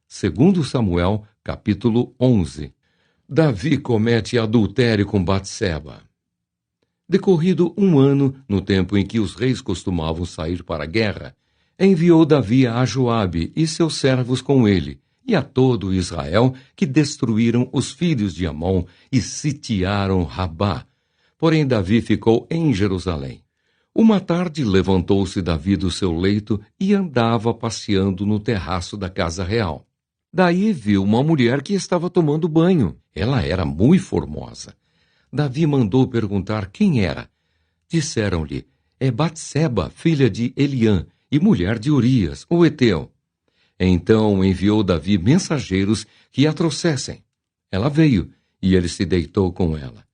Segundo Samuel, capítulo 11. Davi comete adultério com Batseba. Decorrido 1 ano, no tempo em que os reis costumavam sair para a guerra, enviou Davi a Joabe e seus servos com ele, e a todo Israel, que destruíram os filhos de Amon e sitiaram Rabá. Porém Davi ficou em Jerusalém. Uma tarde levantou-se Davi do seu leito e andava passeando no terraço da casa real. Daí viu uma mulher que estava tomando banho. Ela era muito formosa. Davi mandou perguntar quem era. Disseram-lhe, é Batseba, filha de Eliã, e mulher de Urias, o heteu. Então enviou Davi mensageiros que a trouxessem. Ela veio, e ele se deitou com ela.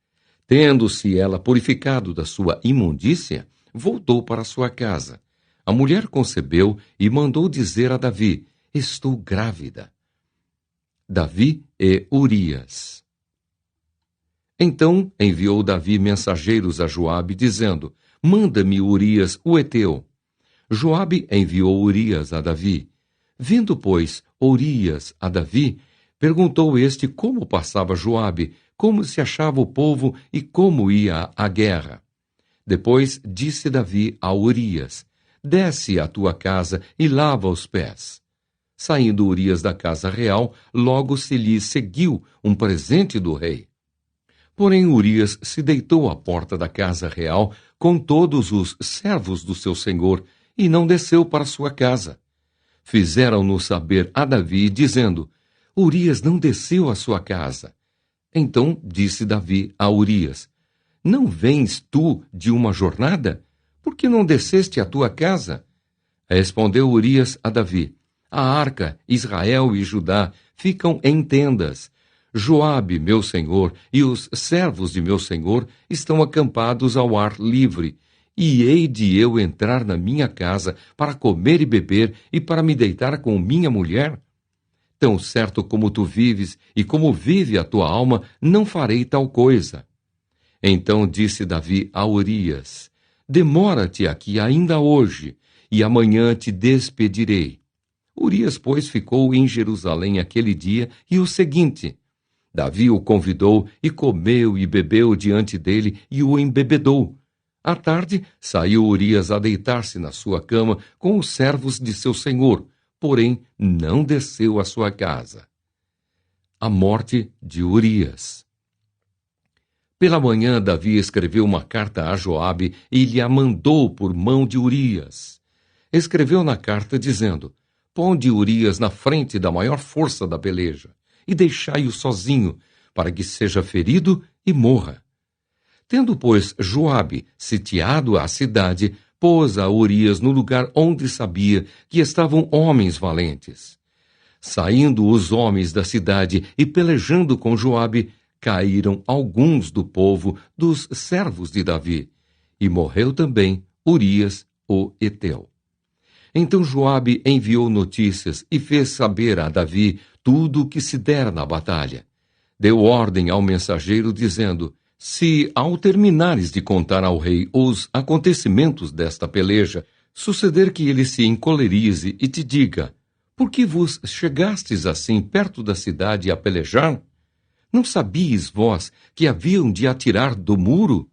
Tendo-se ela purificado da sua imundícia, voltou para sua casa. A mulher concebeu e mandou dizer a Davi, estou grávida. Davi e Urias. Então enviou Davi mensageiros a Joabe, dizendo, manda-me Urias, o heteu. Joabe enviou Urias a Davi. Vindo, pois, Urias a Davi, perguntou este como passava Joabe, como se achava o povo e como ia a guerra. Depois disse Davi a Urias, desce à tua casa e lava os pés. Saindo Urias da casa real, logo se lhe seguiu um presente do rei. Porém Urias se deitou à porta da casa real com todos os servos do seu senhor e não desceu para sua casa. Fizeram-no saber a Davi, dizendo, Urias não desceu à sua casa. Então disse Davi a Urias, não vens tu de uma jornada? Por que não desceste à tua casa? Respondeu Urias a Davi, a arca, Israel e Judá ficam em tendas. Joabe, meu senhor, e os servos de meu senhor estão acampados ao ar livre. E hei de eu entrar na minha casa para comer e beber e para me deitar com minha mulher? Tão certo como tu vives e como vive a tua alma, não farei tal coisa. Então disse Davi a Urias, demora-te aqui ainda hoje, e amanhã te despedirei. Urias, pois, ficou em Jerusalém aquele dia e o seguinte. Davi o convidou e comeu e bebeu diante dele e o embebedou. À tarde, saiu Urias a deitar-se na sua cama com os servos de seu senhor, porém não desceu à sua casa. A morte de Urias. Pela manhã, Davi escreveu uma carta a Joabe e lhe a mandou por mão de Urias. Escreveu na carta dizendo, ponde Urias na frente da maior força da peleja e deixai-o sozinho, para que seja ferido e morra. Tendo, pois, Joabe sitiado a cidade, pôs a Urias no lugar onde sabia que estavam homens valentes. Saindo os homens da cidade e pelejando com Joabe, caíram alguns do povo dos servos de Davi, e morreu também Urias, o heteu. Então Joabe enviou notícias e fez saber a Davi tudo o que se dera na batalha. Deu ordem ao mensageiro, dizendo, se, ao terminares de contar ao rei os acontecimentos desta peleja, suceder que ele se encolerize e te diga, por que vos chegastes assim perto da cidade a pelejar? Não sabíeis vós que haviam de atirar do muro?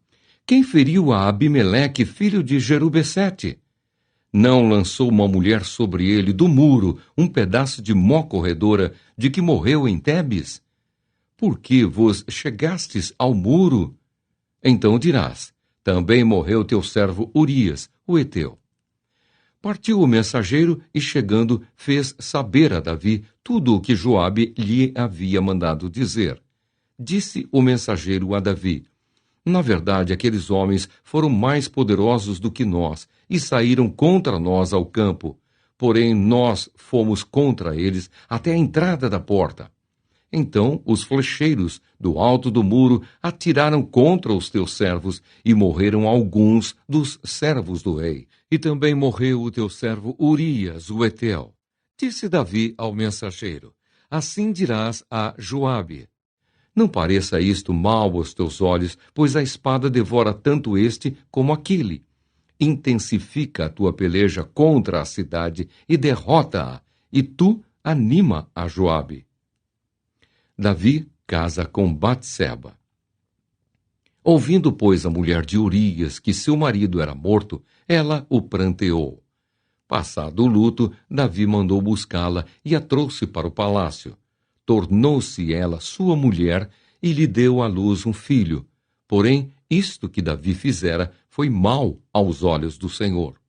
Quem feriu a Abimeleque, filho de Jerubessete? Não lançou uma mulher sobre ele do muro um pedaço de mó corredora de que morreu em Tebes? Por que vos chegastes ao muro? Então dirás, também morreu teu servo Urias, o heteu. Partiu o mensageiro e, chegando, fez saber a Davi tudo o que Joabe lhe havia mandado dizer. Disse o mensageiro a Davi, na verdade, aqueles homens foram mais poderosos do que nós e saíram contra nós ao campo. Porém, nós fomos contra eles até a entrada da porta. Então os flecheiros do alto do muro atiraram contra os teus servos e morreram alguns dos servos do rei. E também morreu o teu servo Urias, o heteu. Disse Davi ao mensageiro, assim dirás a Joabe, não pareça isto mal aos teus olhos, pois a espada devora tanto este como aquele. Intensifica a tua peleja contra a cidade e derrota-a, e tu anima a Joabe. Davi casa com Batseba. Ouvindo, pois, a mulher de Urias que seu marido era morto, ela o pranteou. Passado o luto, Davi mandou buscá-la e a trouxe para o palácio. Tornou-se ela sua mulher e lhe deu à luz um filho. Porém, isto que Davi fizera foi mal aos olhos do Senhor.